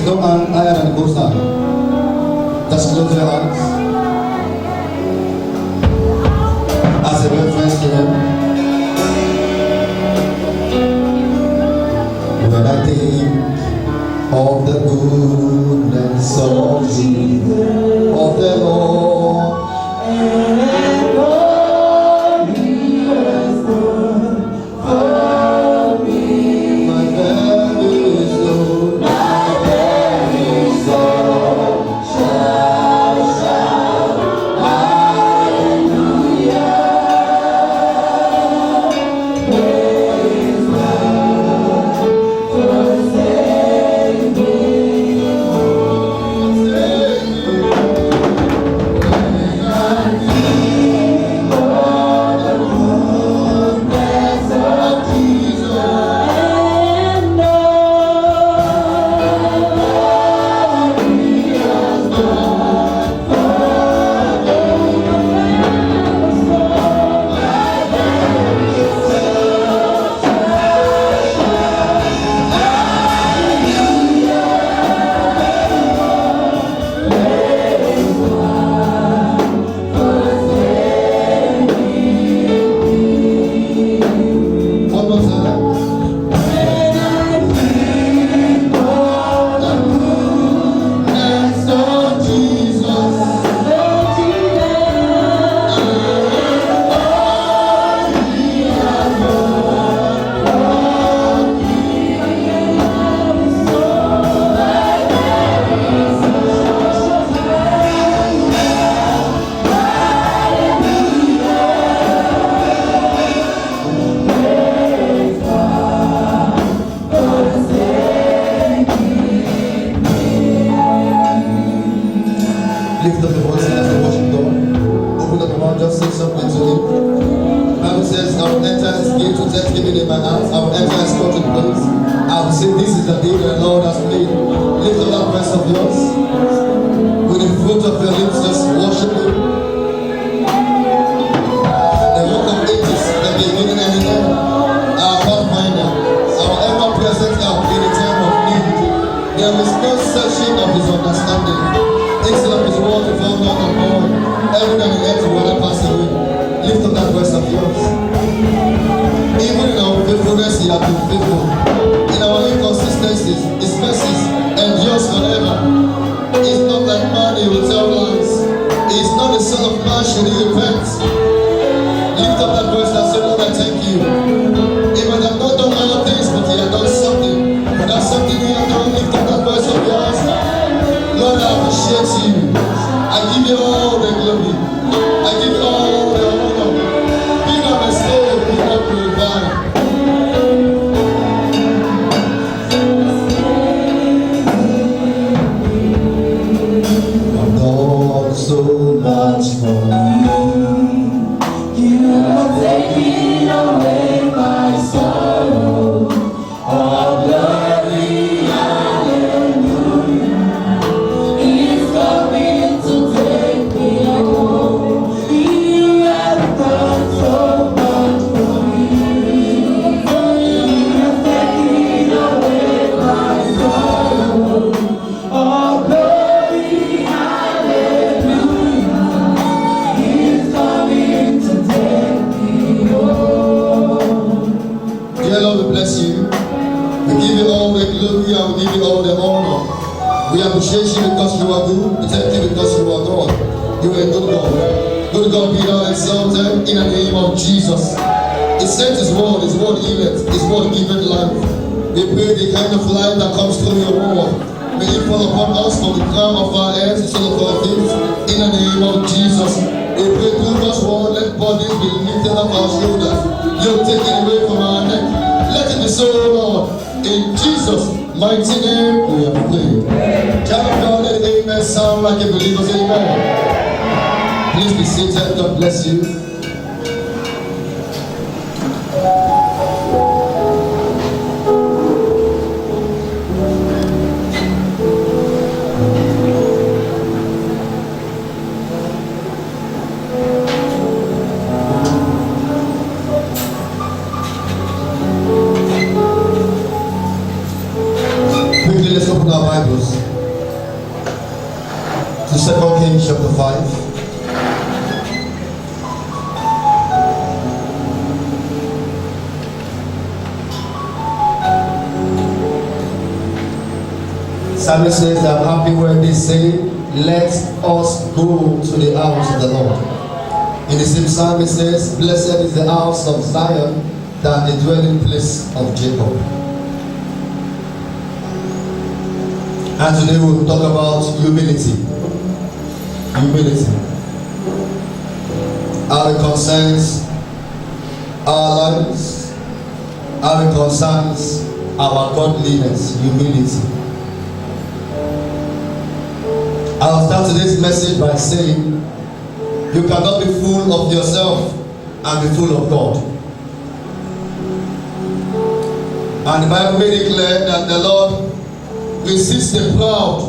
no iron and goes down. Just close your eyes. As a reference to him. When I think of the goodness of Jesus, of the Lord, and all He has done for me, my very soul, my very soul shall shout hallelujah. Praise God for saving me. When I think of the goodness of Jesus and all He has done for me, my very soul shall shout hallelujah. Praise God for saving me. One more time. When I think of the goodness of Jesus, and all He has done for me, my very soul lift up your voice as you worship God. Open up your mouth, just say something to Him. The Bible says, I will enter His gate with thanksgiving in my heart. I will enter His court with praise. I will say, this is the day the Lord has made. Lift up that voice of yours. With the fruit of your lips, just worship Him. The rock of ages, the beginning and the end. Our pathfinder, our ever-present help in the time of need. There is no searching of His understanding. Instead of His word to fall down upon heaven and the earth will pass away. Lift up that voice of yours. Even in our faithfulness, He has been faithful. In our inconsistencies, His mercies endures forever. He's not like man, He will tell lies. He is not the Son of Man, should He repent. Lift up that voice and say, Lord, I thank You. He might have not done all things, but He has done something. That's something He has done. Lift up that voice of yours. Lord, I appreciate You. I give You all the glory. I give You all the honor. Be not restored, be not glorified. I've done so much for me. You have taken away my sorrow. All glory, hallelujah. He's coming to take me home. You have done so much for me. You have taken away my sorrow. All glory, hallelujah. He's coming to take me home. Dear Lord, we bless You. We give You all the glory and we give You all the honor. We appreciate You because You are good. We thank You because You are God. You are a good God. Good God, be Thou exalted in the name of Jesus. He sent His word healeth, His word giveth life. We pray the kind of life that comes through Your word. May it fall upon us from the crown of our heads to the sole of our feet in the name of Jesus. We pray through God's word, let bodies be lifted up our shoulders. You're taken away from our neck. Let it be so, Lord. In Jesus' mighty name, we have prayed. Child of God, let the amen sound like a believer's amen. Please be seated. God bless you. let's open our Bibles to 2 Kings chapter 5. Psalmist says, I'm happy when they say, let us go to the house of the Lord. In the same psalm it says, blessed is the house of Zion, than the dwelling place of Jacob. And today we'll talk about humility. Humility. How it concerns our lives, how it concerns our godliness, humility. I'll start today's message by saying, you cannot be full of yourself and be full of God. And the Bible made it clear that the Lord resists the proud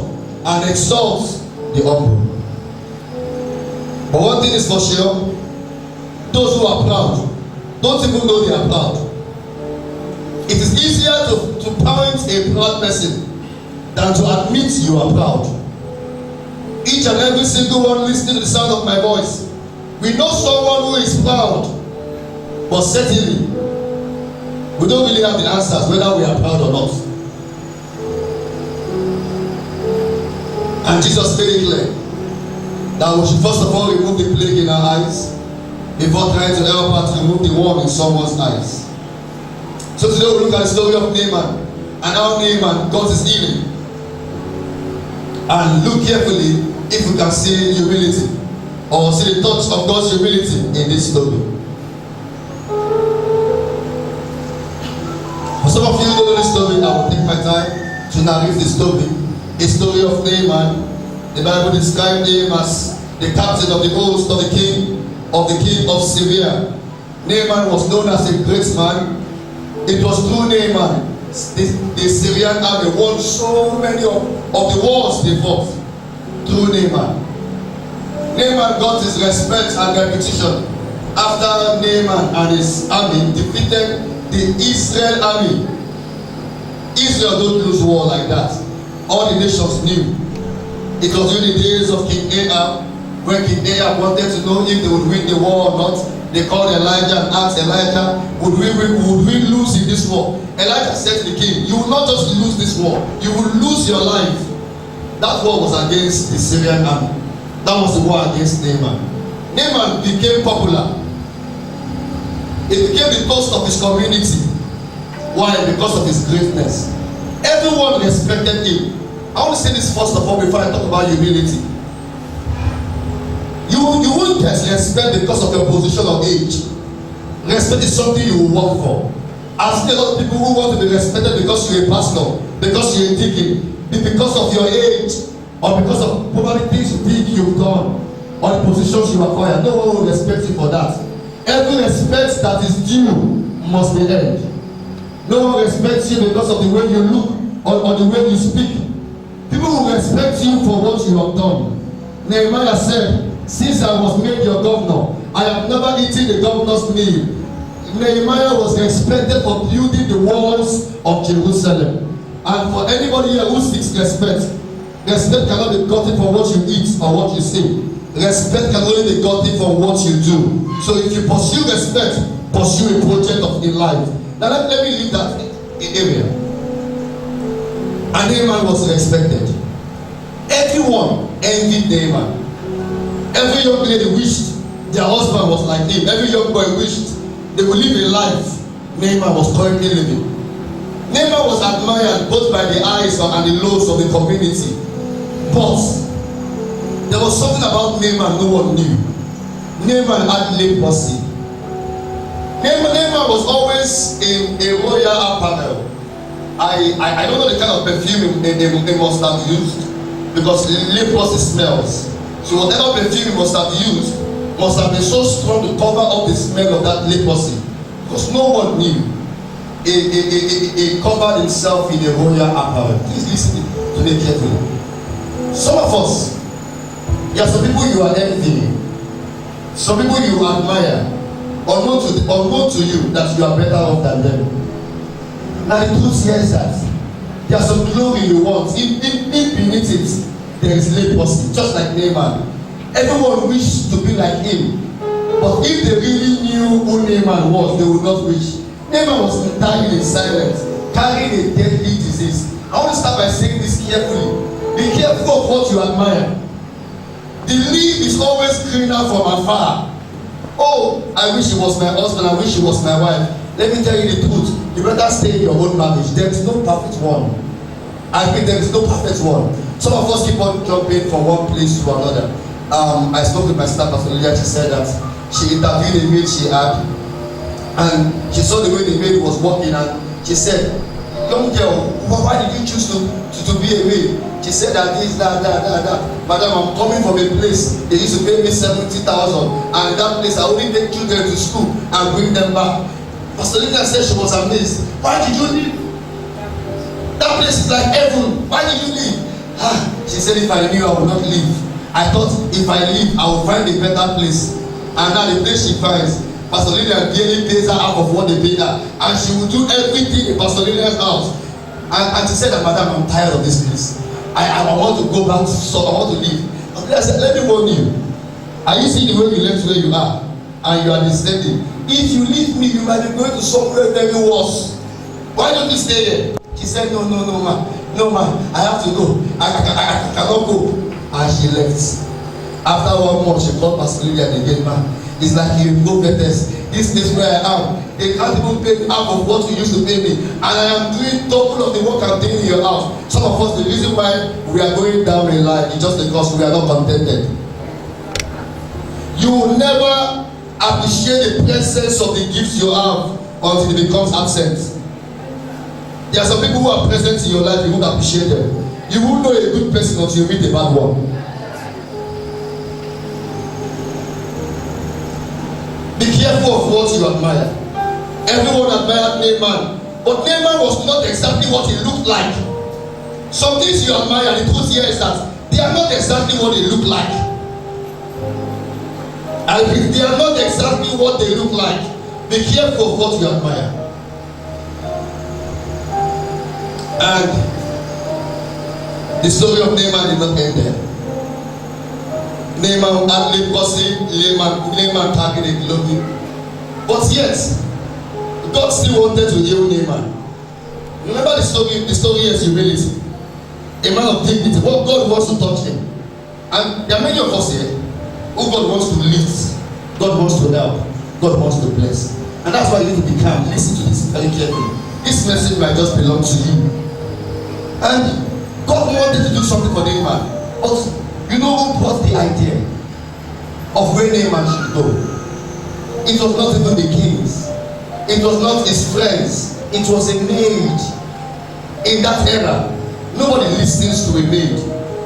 and exalts the humble. But one thing is for sure, those who are proud don't even know they are proud. It is easier to point a proud person than to admit you are proud. Each and every single one listening to the sound of my voice, we know someone who is proud, but certainly we don't really have the answers whether we are proud or not. And Jesus made it clear that we should first of all remove the plague in our eyes before trying to help us to remove the one in someone's eyes. So today we look at the story of Naaman and how Naaman got his healing. And look carefully if we can see humility or see the touch of God's humility in this story. For some of you who don't know this story, I will take my time to narrate the story. A story of Naaman. The Bible described him as the captain of the host of the king of Syria. Naaman was known as a great man. It was through Naaman the Syrian army won so many of the wars they fought. Through Naaman. Naaman got his respect and reputation after Naaman and his army defeated the Israel army. Israel don't lose war like that. All the nations knew. It was during the days of King Ahab, when King Ahab wanted to know if they would win the war or not. They called Elijah and asked Elijah, would we lose in this war? Elijah said to the king, you will not just lose this war, you will lose your life. That war was against the Syrian army. That was the war against Naaman. Naaman became popular. It became the toast of his community. Why? Because of his greatness. Everyone respected him. I want to say this first of all before I talk about humility. You won't get respect because of your position or age. Respect is something you will work for. I've seen a lot of people who want to be respected because you're a pastor, because you're a deacon, because of your age, or because of probably things big you've done, or the positions you acquire. No one will respect you for that. Every respect that is due must be earned. No one respects you because of the way you look or the way you speak. People will respect you for what you have done. Nehemiah said, since I was made your governor, I have never eaten the governor's meal. Nehemiah was respected for building the walls of Jerusalem. And for anybody here who seeks respect, respect cannot be gotten from what you eat or what you say. Respect can only be gotten from what you do. So if you pursue respect, pursue a project in life. Now let me leave that area. And Naaman was respected. Everyone envied Naaman. Every young lady wished their husband was like him. Every young boy wished they would live a life Naaman was currently living. Naaman was admired both by the eyes and the lows of the community. But there was something about Naaman no one knew. Naaman had leprosy. Naaman was always in a royal apparel. I don't know the kind of perfume they must have used, because leprosy smells. So whatever perfume he must have used must have been so strong to cover up the smell of that leprosy, because no one knew. He covered himself in a royal apparel. Please listen to me carefully. Some of us, there are some people you are envying, some people you admire, unknown to you that you are better off than them. Now the truth here is that There's some glory you want. If beneath it, there is leprosy, just like Naaman. Everyone wished to be like him. But if they really knew who Naaman was, they would not wish. Naaman was dying in silence, carrying a deadly disease. I want to start by saying this carefully. Be careful of what you admire. The leaf is always greener from afar. Oh, I wish it was my husband, I wish it was my wife. Let me tell you the truth. You better stay in your own marriage. There is no perfect one. I mean, there is no perfect one. Some of us keep on jumping from one place to another. I spoke with my staff Pastor Lydia. She said that she interviewed a maid she had, and she saw the way the maid was working, and she said, young girl, why did you choose to be a maid? She said that this, that. Madam, I'm coming from a place, they used to pay me 70,000, and that place I only take children to school and bring them back. Pastor Lydia said she was amazed. Why did you leave? That place is like heaven. Why did you leave? She said, if I knew, I would not leave. I thought if I leave, I will find a better place. And now the place she finds, Pastor Lydia daily pays her half of what they pay her, and she will do everything in Pastor Lydia's house. And she said that, Madam, I'm tired of this place. I want to go back to I want to leave. I said, let me warn you. Are you seeing the way you left where you are? And you are descending. If you leave me, you might be going to somewhere very worse. Why don't you stay here? She said, no, man. No, man. I have to go. I cannot go. And she left. After 1 month, she called Pastor Lydia again, man. It's like you go get this. This is where I am. They can't even pay me half of what you used to pay me. And I am doing double of the work I'm doing in your house. Some of us, the reason why we are going down in life is just because we are not contented. You will never appreciate the presence of the gifts you have until it becomes absent. There are some people who are present in your life, you won't appreciate them. You won't know a good person until you meet a bad one. Be careful of what you admire. Everyone admired Naaman, but Naaman was not exactly what he looked like. Some things you admire, the truth here is that they are not exactly what they look like. And if they are not exactly what they look like, be careful of what you admire. And the story of Naaman did not end there. Naaman had leprosy, Naaman carried a glory. But yet, God still wanted to heal Naaman. Remember the story as you read it. A man of dignity, what God wants to touch him. And there are many of us here who God wants to lift, God wants to help, God wants to bless. And that's why you need to be calm. Listen to this very carefully. This message might just belong to you. And God wanted to do something for Naaman. But you know who brought the idea of where Naaman should go? It was not even the kings. It was not his friends. It was a maid. In that era, nobody listens to a maid.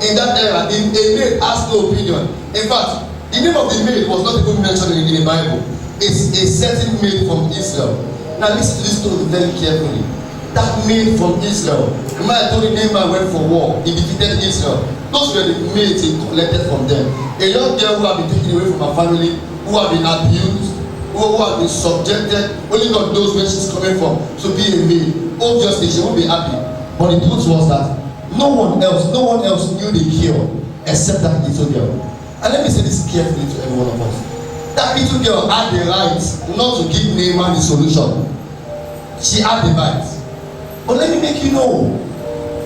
In that era, a maid has no opinion. In fact, the name of the maid was not even mentioned in the Bible. It's a certain maid from Israel. Now listen to this story very carefully. That maid from Israel. Remember I told you Naaman went for war. He defeated Israel. Those were the maids he collected from them. A young girl who had been taken away from her family, who had been abused, who had been subjected, only God knows where she's coming from, to be a maid. Obviously, she won't be happy. But the truth was that no one else knew the cure except that little girl. And let me say this carefully to every one of us. That little girl had the right not to give Naaman the solution. She had the right. But let me make you know,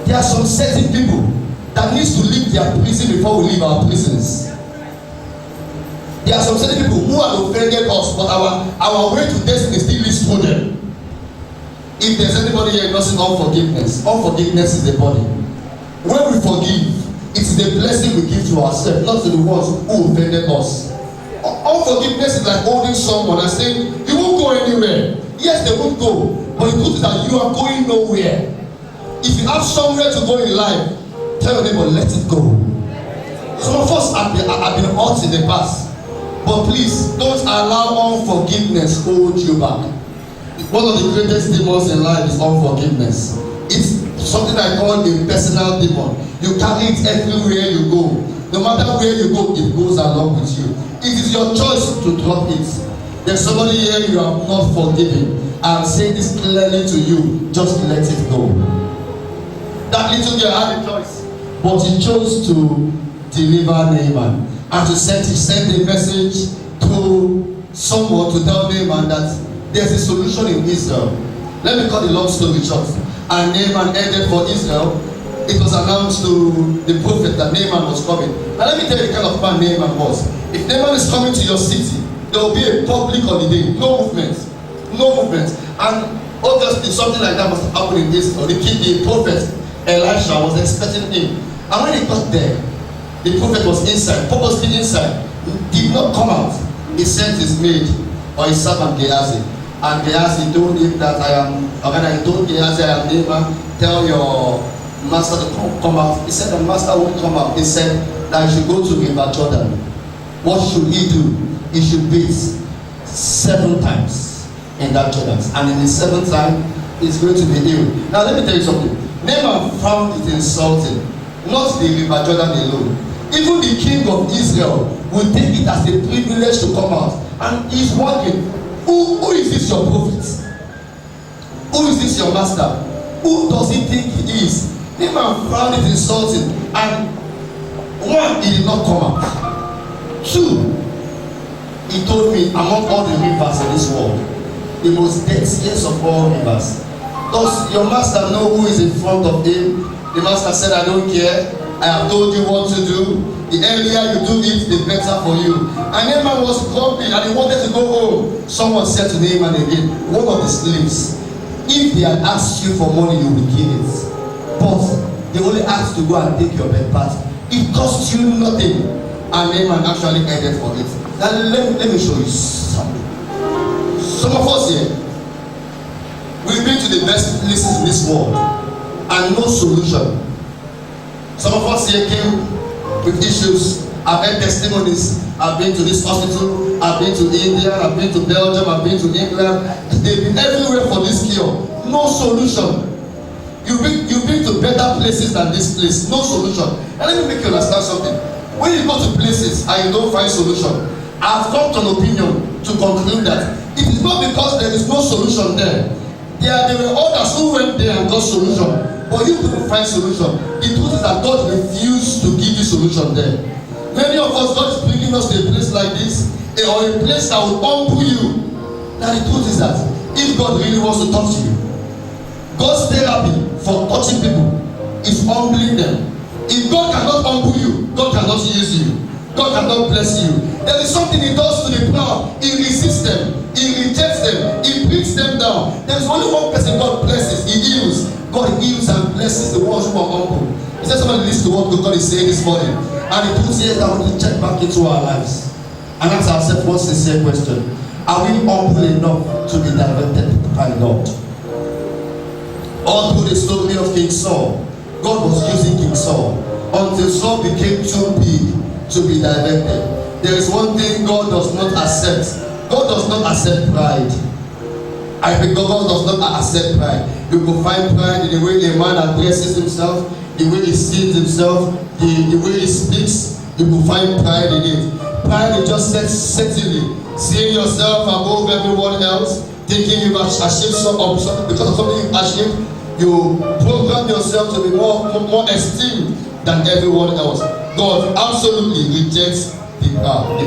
there are some certain people that needs to leave their prison before we leave our prisons. There are some certain people who have offended us, but our way to destiny still leads through them. If there's anybody here nursing unforgiveness is the body. When we forgive, it is the blessing we give to ourselves, not to the ones who offended us. Unforgiveness is like holding someone and saying, you won't go anywhere. Yes, they won't go, but the truth is that you are going nowhere. If you have somewhere to go in life, tell your neighbor, let it go. Some of us have been hurt in the past, but please don't allow unforgiveness hold you back. One of the greatest demons in life is unforgiveness. It's something I call a personal demon. You carry it everywhere you go. No matter where you go, it goes along with you. It is your choice to drop it. There's somebody here you have not forgiven. I'm saying this clearly to you. Just let it go. That little girl had a choice, but he chose to deliver Naaman and to send a message to someone to tell Naaman that there's a solution in Israel. Let me cut the long story short. And Naaman headed for Israel. It was announced to the prophet that Naaman was coming. Now let me tell you the kind of man Naaman was. If Naaman is coming to your city, there will be a public holiday, no movement. And obviously something like that must have happened in Israel. The prophet Elisha was expecting him. And when he got there, the prophet was inside, purposely inside. He did not come out. He sent his maid or his servant Gehazi. And Gehazi told him that he told Gehazi, I am Naaman, tell your master to come out. He said the master won't come out. He said that he should go to River Jordan. What should he do? He should bathe 7 times in that Jordan. And in the 7th time, he's going to be healed. Now let me tell you something. Naaman found it insulting. Not the River Jordan alone. Even the king of Israel will take it as a privilege to come out. And he's wondering, who is this your prophet? Who is this your master? Who does he think he is? Naaman found it insulting. And 1, he did not come out. 2, he told me, among all the rivers in this world, the most dirtiest of all rivers. Does your master know who is in front of him? The master said, I don't care. I have told you what to do. The earlier you do it, the better for you. And Naaman was grumpy and he wanted to go home. Someone said to Naaman again, one of the slaves, if they had asked you for money, you would give it. But they only asked to go and take your bed part. It cost you nothing. And Naaman actually headed for it. Now let me show you something. Some of us here, we've been to the best places in this world and no solution. Some of us here came with issues. I've heard testimonies. I've been to this hospital. I've been to India. I've been to Belgium. I've been to England. They've been everywhere for this cure. No solution. You've been to better places than this place. No solution. And let me make you understand something. When you go to places and you don't find solution, I've come to an opinion to conclude that it is not because there is no solution there. There were others who went there and got solution, but you couldn't find solution. The truth is that God refused to give you solution there. Many of us, God is bringing us to a place like this, or a place that will humble you. Now the truth is that if God really wants to touch you, God's therapy for touching people is humbling them. If God cannot humble you, God cannot use you. God cannot bless you. There is something He does to the proud. He resists them. He rejects them. He brings them down. There is only one person God blesses. He heals. God heals and blesses the ones who are humble. He said somebody listen to what God is saying this morning. And the truth is that we need to check back into our lives and ask ourselves one sincere question. Are we humble enough to be directed by God? All through the story of King Saul, God was using King Saul until Saul became too big to be directed. There is one thing God does not accept. God does not accept pride. I think God does not accept pride. You will find pride in the way a man addresses himself, the way he sees himself, the way he speaks. You will find pride in it. Pride is just certainly seeing yourself above everyone else, thinking you are ashamed of something because of something you ashamed. You program yourself to be more esteemed than everyone else. God absolutely rejects the proud.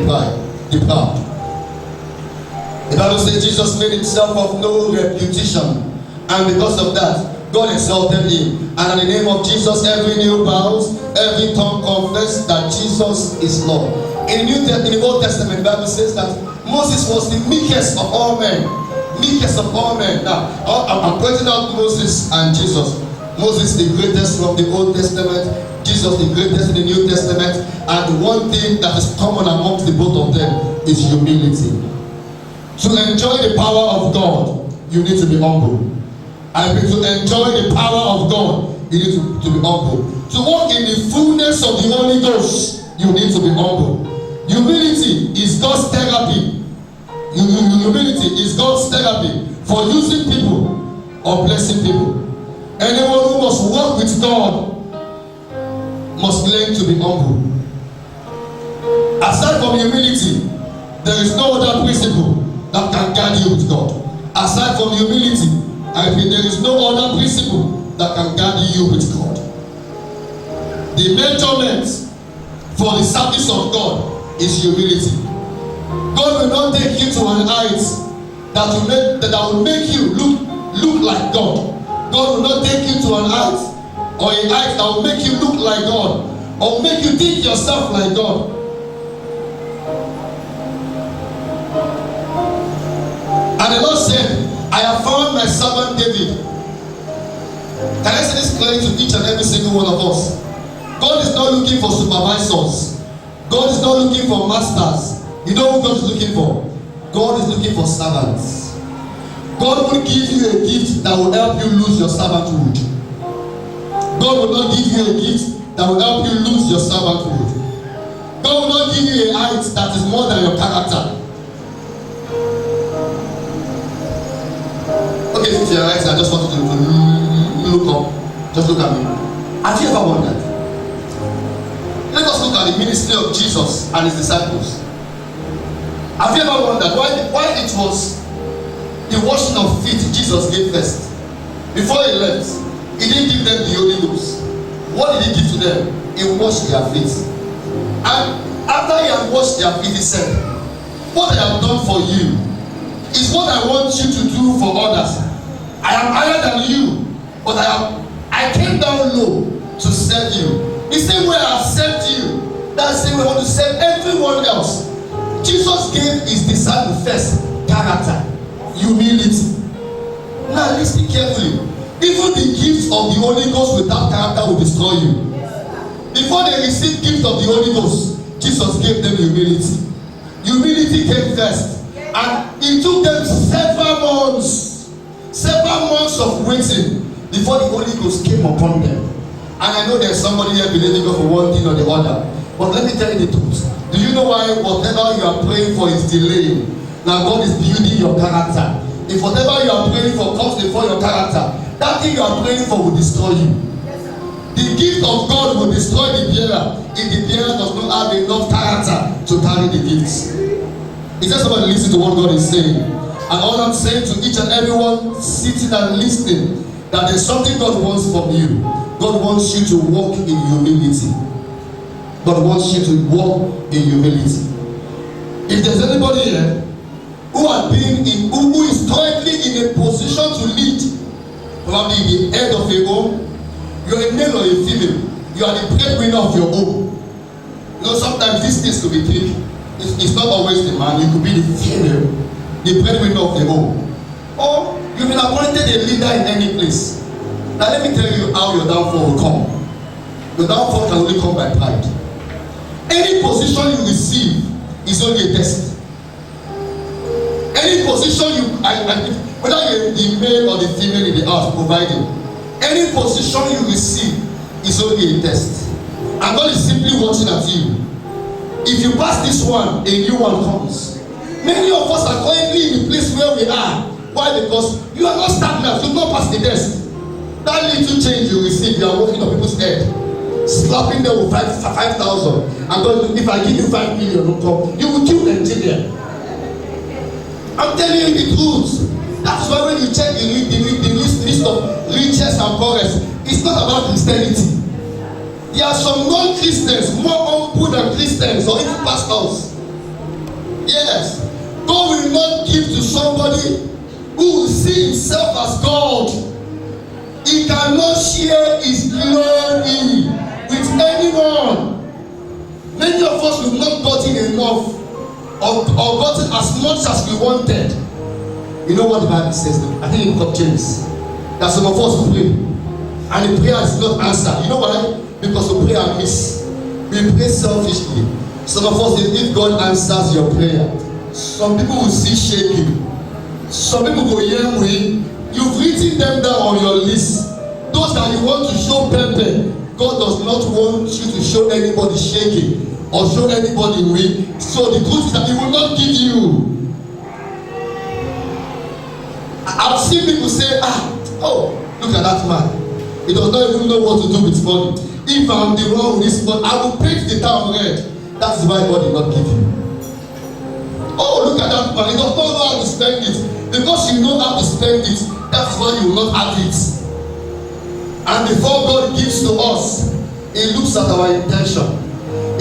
The Bible says Jesus made himself of no reputation, and because of that, God exalted him. And in the name of Jesus, every knee bows, every tongue confesses that Jesus is Lord. In the Old Testament, the Bible says that Moses was the meekest of all men. Meekest of all men. Now, I'm pointing out Moses and Jesus. Moses, the greatest from the Old Testament. Jesus, the greatest in the New Testament. And one thing that is common amongst the both of them is humility. To enjoy the power of God, you need to be humble. I mean, to enjoy the power of God, you need to be humble. To walk in the fullness of the Holy Ghost, you need to be humble. Humility is God's therapy. Humility is God's therapy for using people or blessing people. Anyone who must walk with God must learn to be humble. Aside from humility, there is no other principle that can guide you with God. Aside from humility, I mean, there is no other principle that can guide you with God. The measurement for the service of God is humility. God will not take you to an height that will make you look like God. God will not take you to an height or a height that will make you look like God or make you think yourself like God. And the Lord said, I have found my servant David. Can I say this clearly to each and every single one of us? God is not looking for supervisors. God is not looking for masters. You know who God is looking for? God is looking for servants. God will give you a gift that will help you lose your servanthood. God will not give you a gift that will help you lose your servanthood. God will not give you a height that is more than your character. Okay, if you're right, I just want you to look up. Just look at me. Have you ever wondered? Let us look at the ministry of Jesus and his disciples. Have you ever wondered why it was the washing of feet Jesus gave first? Before he left, he didn't give them the Holy Ghost. What did he give to them? He washed their feet. And after he had washed their feet, he said, what I have done for you is what I want you to do for others. I am higher than you, but I came down low to serve you. The same way I have served you, that's the same way I want to serve everyone else. Jesus gave his disciples first character, humility. Now listen carefully. Even the gift of the Holy Ghost without character will destroy you. Before they received gift of the Holy Ghost, Jesus gave them humility. Humility came first, and it took them several months of waiting before the Holy Ghost came upon them. And I know there's somebody here believing God for one thing or the other, but let me tell you the truth. Do you know why whatever you are praying for is delaying? Now God is building your character. If whatever you are praying for comes before your character, that thing you are praying for will destroy you. The gift of God will destroy the bearer if the bearer does not have enough character to carry the gifts. Is there somebody listening to what God is saying? And all I'm saying to each and everyone sitting and listening, that there's something God wants from you. God wants you to walk in humility. God wants you to walk in humility. If there's anybody here who is currently in a position to lead, probably the head of a home, you're a male or a female, you are the breadwinner of your home. You know, sometimes these things could be tricky. It's not always the man, you could be the female, the breadwinner of the home. Or you've been appointed a leader in any place. Now let me tell you how your downfall will come. Your downfall can only come by pride. Any position you receive is only a test. Any position whether you're the male or the female in the house providing, any position you receive is only a test. And God is simply watching at you. If you pass this one, a new one comes. Many of us are currently in the place where we are. Why? Because you are not stagnant, you not pass the test. That little change you receive, you are working on people's head, slapping them with 5,000, and God, if I give you 5 million, you will kill Nigeria. I'm telling you the truth. That's why when you check the list of riches and poorest, it's not about Christianity. There are some non-Christians more humble than Christians or even pastors. Yes, God will not give to somebody who will see himself as God. He cannot share his glory with anyone. Many of us have not gotten enough or gotten as much as we wanted. You know what the Bible says? I think in the book of James, that some of us pray and the prayer is not answered. You know why? Because we pray amiss. We pray selfishly. Some of us, if God answers your prayer, some people will see shaking. Some people go, yeah, you've written them down on your list. Those that you want to show pepper, God does not want you to show anybody shaking or show anybody weak. So the truth is that He will not give you. I've seen people say, look at that man. He does not even know what to do with money. If I'm the one with this money, I will paint the town red. That's why God did not give you. Oh, look at that man. He does not know how to spend it. Because you know how to spend it, that's why you will not have it. And before God gives to us, He looks at our intention.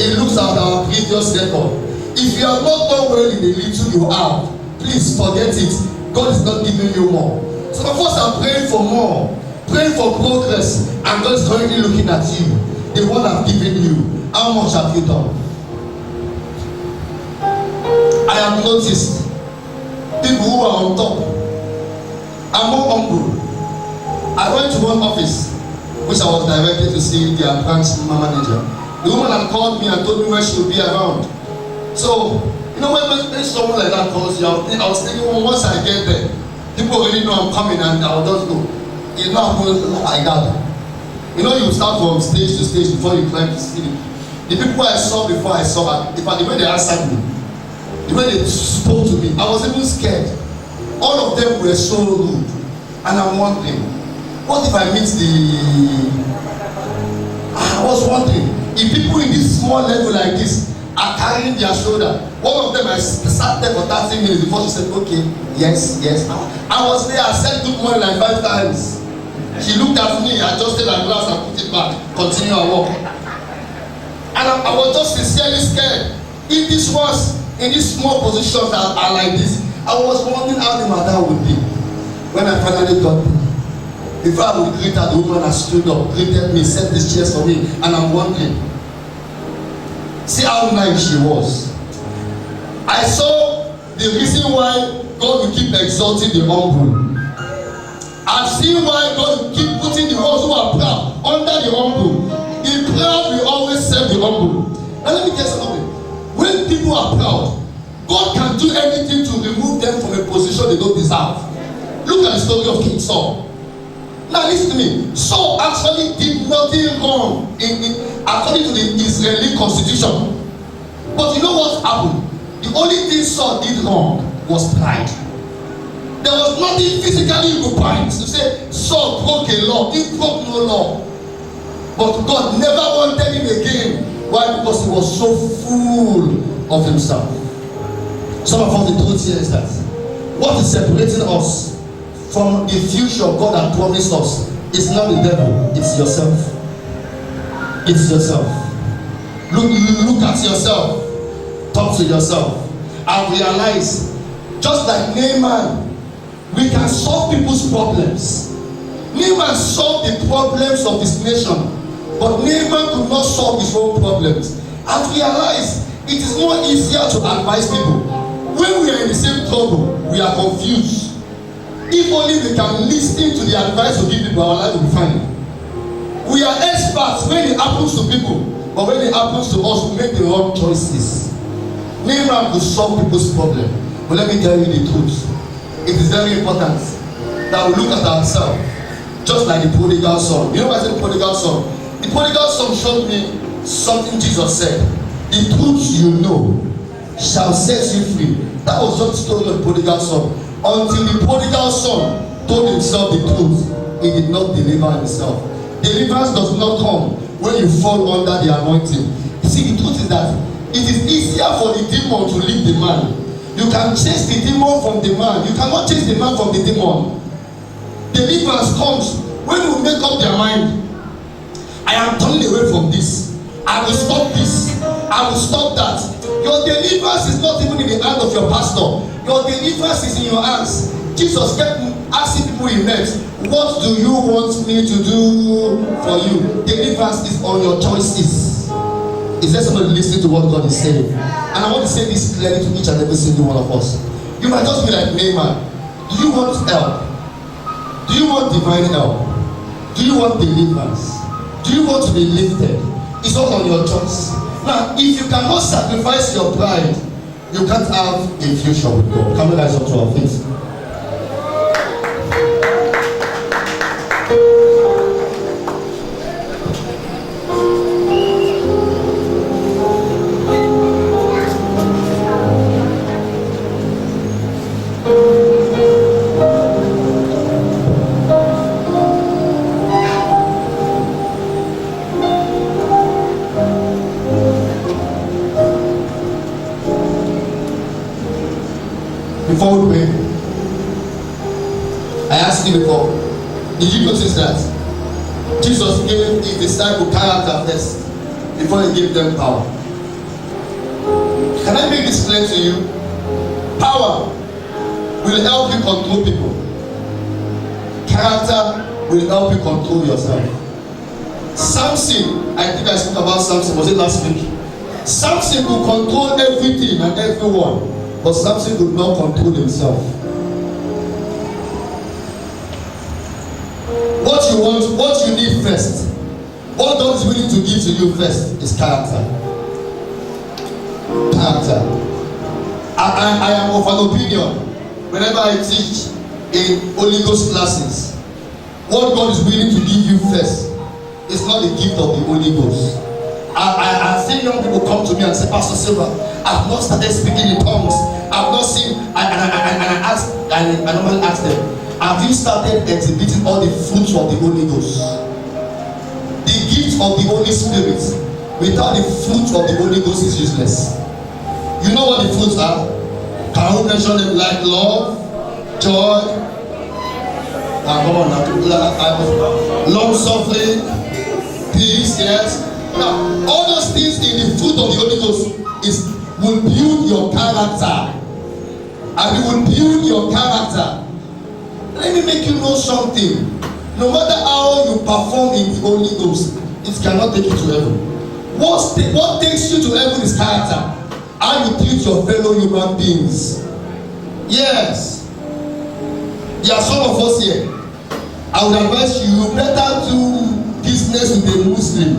He looks at our previous record. If you have not done well in the little you have, please forget it. God is not giving you more. Some of us are praying for more, praying for progress, and God is currently looking at you. The one I've given you. How much have you done? I have noticed people who are on top are more humble. I went to one office which I was directed to see their branch manager. The woman had called me and told me when she would be around. So, you know, when someone like that calls you, I was thinking, well, once I get there, people already know I'm coming and I'll just go. It's not like that. You know, you start from stage to stage before you climb to ceiling. The people I saw before I saw, in fact, the way they answered me, the way they spoke to me, I was even scared. All of them were so rude. And I'm wondering, what if I meet I was wondering, if people in this small level like this are carrying their shoulder, one of them, I sat there for 30 minutes before she said, okay, yes. I was there, I said good morning like 5 times. She looked at me, adjusted her glass and put it back, continue her walk. And I was just sincerely scared. If this was in these small positions that are like this, I was wondering how the matter would be. When I finally got there, before I would greet her, the woman has stood up, greeted me, set these chairs for me, and I'm wondering, see how nice she was. I saw the reason why God will keep exalting the humble. I've seen why God will keep putting the ones who are proud under the humble. The proud will always serve the humble. Now let me tell you something. When people are proud, God can do anything to remove them from a position they don't deserve. Look at the story of King Saul. Now listen to me. Saul actually did nothing wrong according to the Israeli constitution. But you know what happened? The only thing Saul did wrong was pride. There was nothing physically you could point to say Saul broke a law. He broke no law. But God never wanted him again. Why? Because he was so full of himself. Some of us, the truth here is that what is separating us from the future God has promised us is not the devil, it's yourself. It's yourself. Look at yourself. Talk to yourself. And realize, just like Naaman, we can solve people's problems. Naaman solved the problems of his nation, but Naaman could not solve his own problems. And realize, it is more easier to advise people. When we are in the same trouble, we are confused. If only we can listen to the advice we give people, our life will be fine. We are experts when it happens to people, but when it happens to us, we make the wrong choices. Naaman will solve people's problem. But let me tell you the truth. It is very important that we look at ourselves, just like the prodigal son. You know what I said, the prodigal son? The prodigal son showed me something Jesus said. The truth you know shall set you free. That was just the story of the prodigal son. Until the prodigal son told himself the truth, he did not deliver himself. Deliverance does not come when you fall under the anointing. You see, the truth is that it is easier for the demon to leave the man. You can chase the demon from the man. You cannot chase the man from the demon. Deliverance comes when you make up their mind. I am turning away from this. I will stop this. I will stop that. Your deliverance is not even in the hand of your pastor. Your deliverance is in your hands. Jesus kept asking people he met, what do you want me to do for you? Deliverance is on your choices. Is there somebody listening to what God is saying? And I want to say this clearly to each and every single one of us. You might just be like Naaman. Do you want help? Do you want divine help? Do you want deliverance? Do you want to be lifted? It's all on your choice. Now, if you cannot sacrifice your pride, you can't have a future with God. Come on, guys, up to our feet. Before we pray, I asked you before, did you notice that Jesus gave his disciples character first before he gave them power. Can I make this clear to you? Power will help you control people. Character will help you control yourself. Samson, I think I spoke about Samson, was it last week? Samson could control everything and everyone, but Samson could not control himself. What you want, what you need first, what God is willing to give to you first is character. Character. I am of an opinion, whenever I teach in Holy Ghost classes, what God is willing to give you first is not the gift of the Holy Ghost. I've seen young people come to me and say, Pastor Silva, I've not started speaking in tongues. I've not seen, I normally ask them, have you started exhibiting all the fruits of the Holy Ghost? The gift of the Holy Spirit without the fruit of the Holy Ghost is useless. You know what the fruits are? Can I mention them? Like love, joy, come on now, long suffering, peace, yes. Now, all those things in the fruit of the Holy Ghost will build your character. And it will build your character. Let me make you know something. No matter how you perform in the Holy Ghost, it cannot take you to heaven. What takes you to heaven is character. How you treat your fellow human beings. Yes. There are some of us here. I would advise you better do business with a Muslim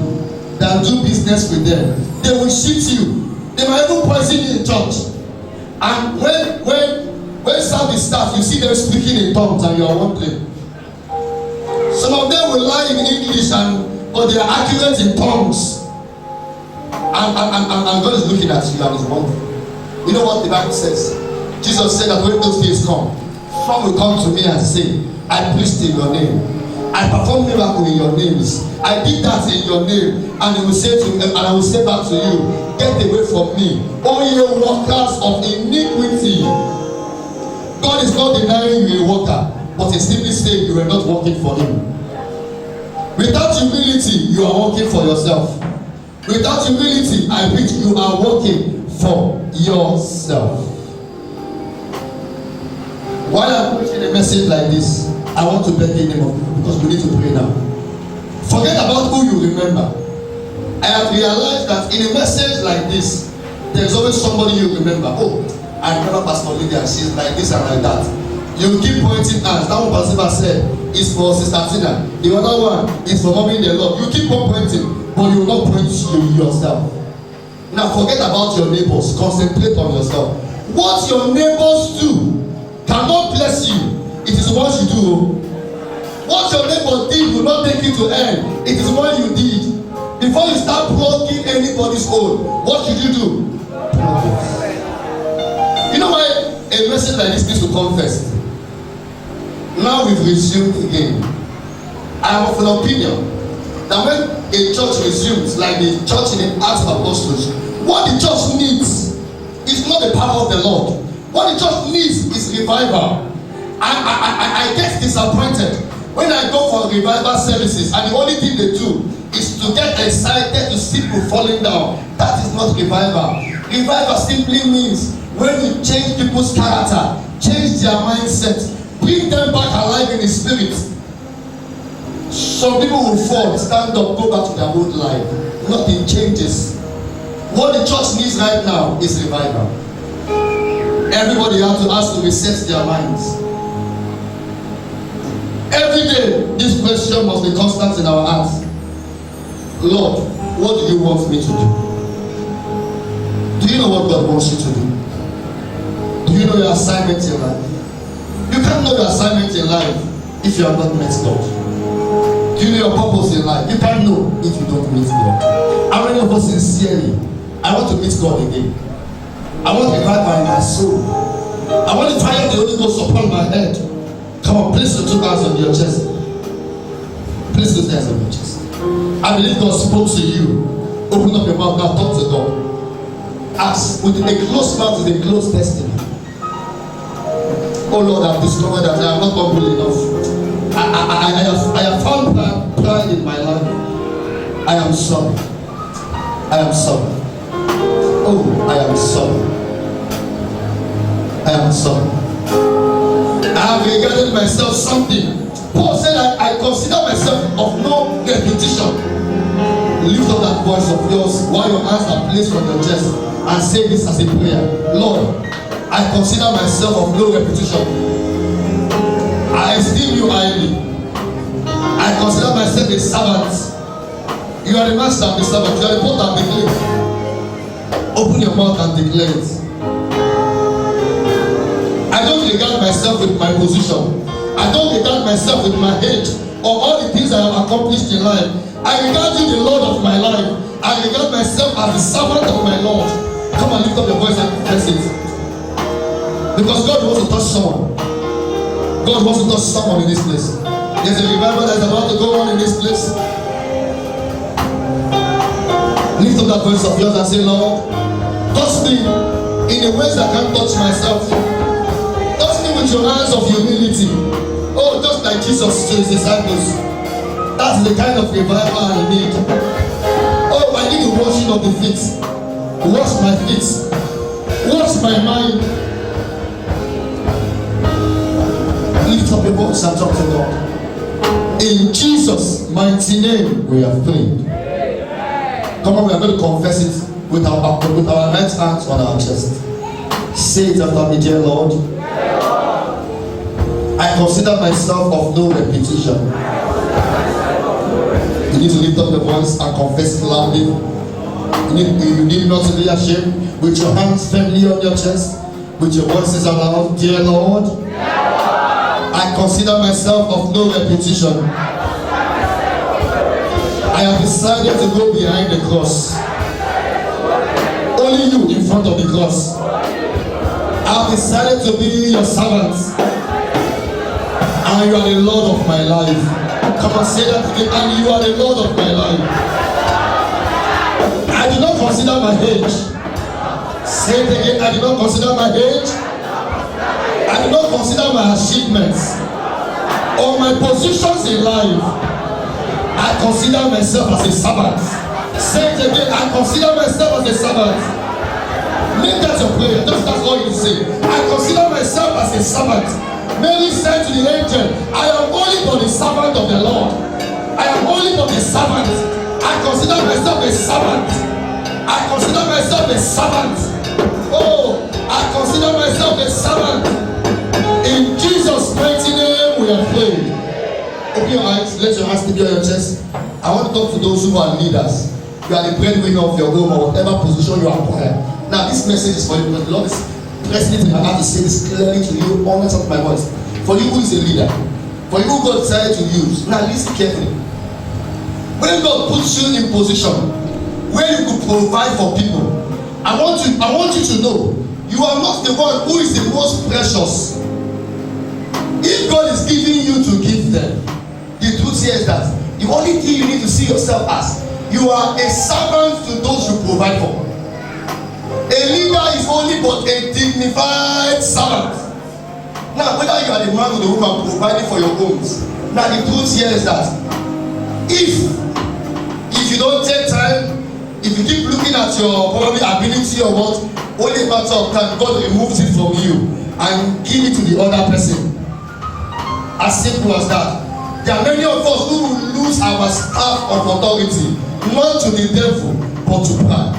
than do business with them. They will shit you. They might even poison you in church. And when service starts, you see them speaking in tongues and you are wondering. Some of them will lie in English but they are accurate in tongues. And God is looking at you and is wondering. You know what the Bible says? Jesus said that when those days come, some will come to me and say, I preached in your name. I performed miracles in your names. I did that in your name. And he will say to me, and I will say back to you, get away from me, all you workers of iniquity. God is not denying you a worker, but he's simply saying you are not working for him. Without humility, you are working for yourself. Without humility, I preach you are working for yourself. While I'm preaching a message like this, I want to beg the name of God because we need to pray now. Forget about who you remember. I have realized that in a message like this, there is always somebody you remember. Oh, I remember Pastor Lydia, she's like this and like that. You keep pointing hands. That one Pastor said is for Sister Tina. The other one is for Mommy in the Lord. You keep on pointing, but you will not point to yourself. Now forget about your neighbors. Concentrate on yourself. What your neighbors do cannot bless you. It is what you do. What your neighbor did will not take you to hell. It is what you did. Before you start plugging anybody's hole, what should you do? You know why a message like this needs to come first? Now we've resumed again. I am of an opinion that when a church resumes, like the church in the Acts of Apostles, what the church needs is not the power of the Lord. What the church needs is revival. I get disappointed when I go for revival services and the only thing they do is to get excited to see people falling down. That is not revival. Revival simply means when you change people's character, change their mindset, bring them back alive in the spirit. Some people will fall, stand up, go back to their old life. Nothing changes. What the church needs right now is revival. Everybody has to ask to reset their minds. Every day, this question must be constant in our hearts. Lord, what do you want me to do? Do you know what God wants you to do? Do you know your assignment in life? You can't know your assignment in life if you have not met God. Do you know your purpose in life? You can't know if you don't meet God. How many of us sincerely, I want to meet God again. I want revival in my soul. I want the fire of the Holy Ghost upon my head. Come on, place your 2 hands on your chest. Place those hands on your chest. I believe God spoke to you. Open up your mouth now, talk to God. Ask. With a closed mouth is a closed destiny. Oh Lord, I've discovered that I am not humble enough. I have found pride in my life, I am sorry. I am sorry. Oh, I am sorry. I am sorry. I have regarded myself something. Paul said, I consider myself of no repetition. Lift up that voice of yours while your hands are placed on your chest and say this as a prayer. Lord, I consider myself of no repetition. I esteem you highly. I consider myself a servant. You are the master and the servant. You are the potter and the clay. Open your mouth and declare it. I don't regard myself with my position. I don't regard myself with my age or all the things I have accomplished in life. I regard you the Lord of my life. I regard myself as the servant of my Lord. Come and lift up your voice and confess it. Because God wants to touch someone. God wants to touch someone in this place. There's a revival that is about to go on in this place. Lift up that voice of yours and say, Lord, touch me in the ways I can't touch myself. Touch me with your hands of humility. Oh, just like Jesus to his disciples. That's the kind of revival I need. Oh, I need the washing of the feet. Wash my feet. Wash my mind. Lift up your voice and talk to God. In Jesus' mighty name, we have prayed. Come on, we are going to confess it with our right hands on our chest. Say it after me, dear Lord. I consider myself of no repetition. You need to lift up the voice and confess it loudly. You need not to be ashamed. With your hands firmly on your chest, with your voices aloud, dear Lord, I consider myself of no repetition. I have decided to go behind the cross. Only you in front of the cross. I have decided to be your servant. And you are the Lord of my life. Come and say that again. And you are the Lord of my life. I do not consider my age. Say it again. I do not consider my age. I do not consider my achievements or my positions in life. I consider myself as a servant. Say it again. I consider myself as a servant. Make that your prayer. That's all you say. I consider myself as a servant. Mary said to the angel, I am only but the servant of the Lord. I am only but the servant. I consider myself a servant. I consider myself a servant. Oh, I consider myself a servant. In Jesus' mighty name we are praying. Open your eyes, let your hands be on your chest. I want to talk to those who are leaders. You are the breadwinner of your home or whatever position you acquire. Now this message is for you because the Lord is pressing it in my heart to say this clearly to you on the top of my voice. For you who is a leader, for you who God decided to use. Now listen carefully. When God puts you in position where you could provide for people, I want you to know you are not the one who is the most precious. If God is giving you to give them, the truth here is that the only thing you need to see yourself as, you are a servant to those you provide for. A leader is only but a dignified servant. Now, whether you are the man or the woman providing for your homes, now the truth here is that if you don't take time, if you keep looking at your probably ability or what, only a matter of time, God removes it from you and give it to the other person. As simple as that. There are many of us who will lose our staff of authority, not to the devil, but to pride.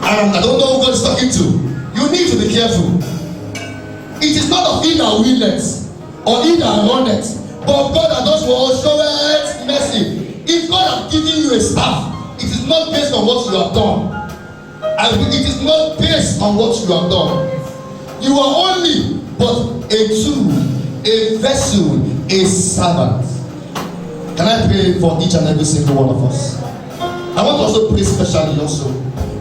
And I don't know who God is talking to. You need to be careful. It is not of he that willeth or he that runneth, but God that does for us showeth mercy. If God has given you a staff, it is not based on what you have done. And it is not based on what you have done. You are only but a tool, a vessel, a servant. Can I pray for each and every single one of us? I want to also pray specially also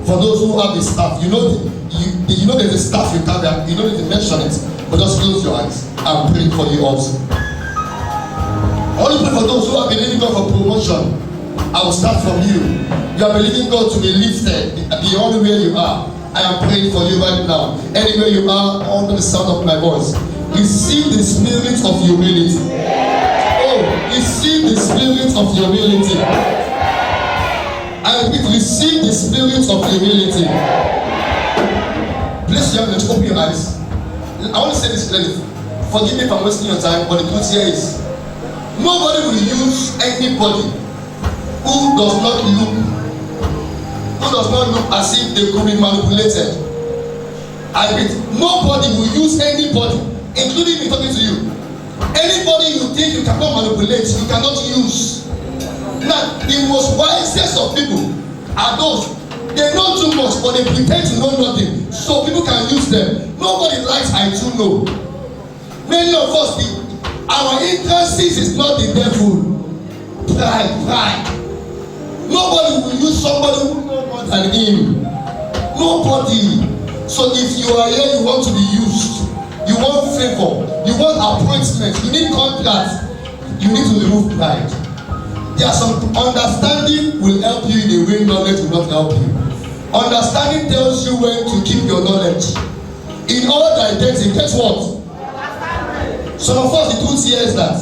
for those who have the staff. You know there's a staff you carry. You don't need to mention it, but just close your eyes. I'm praying for you also. I want to pray for those who are believing God for promotion. I will start from you. You are believing God to be lifted beyond where you are. I am praying for you right now. Anywhere you are, under the sound of my voice, receive the spirit of humility. Oh, receive the spirit of humility. I repeat, receive the spirit of humility. Please, you have to open your eyes. I want to say this clearly. Forgive me if I'm wasting your time, but the truth here is nobody will use anybody who does not look as if they could be manipulated. I repeat, nobody will use anybody, including me talking to you. Anybody you think you cannot manipulate, you cannot use. Now, the most wisest of people are those, they know too much, but they pretend to know nothing, so people can use them. Nobody likes I too know. Many of us, our interest is not the devil. Pride. Nobody will use somebody who knows more than him. Nobody. So if you are here, you want to be used, you want favor, you want appointment, you need contract, you need to remove pride. There are some understanding will help you in a way knowledge will not help you. Understanding tells you when to keep your knowledge. In all thy getting, guess what? Some of us, the truth here is that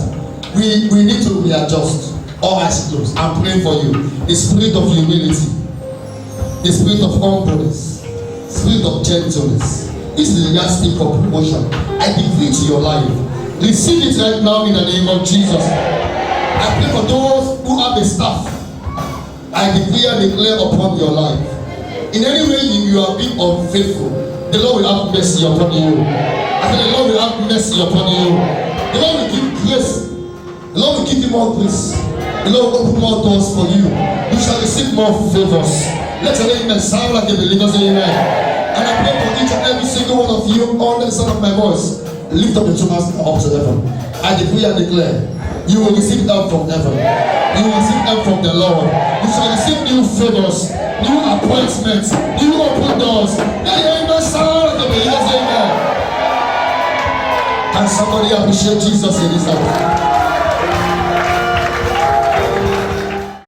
we need to readjust. All eyes closed. I'm praying for you. The spirit of humility, the spirit of humbleness, spirit of gentleness. This is the yardstick of promotion. I decree to your life. Receive it right now in the name of Jesus. I pray for those who have a staff. I decree and declare upon your life. In any way you are being unfaithful, the Lord will have mercy upon you. I said the Lord will have mercy upon you. The Lord will give grace. The Lord will give you more grace. The Lord will open more doors for you. You shall receive more favors. Let your amen sound like a believer. Say amen. And I pray for each and every single one of you under the sound of my voice. Lift up your two hands up to heaven. I decree and declare, you will receive help from heaven. You will receive help from the Lord. You shall receive new favors, new appointments, new open doors. Let your amen sound like a believer. Say amen. Can somebody appreciate Jesus in this house?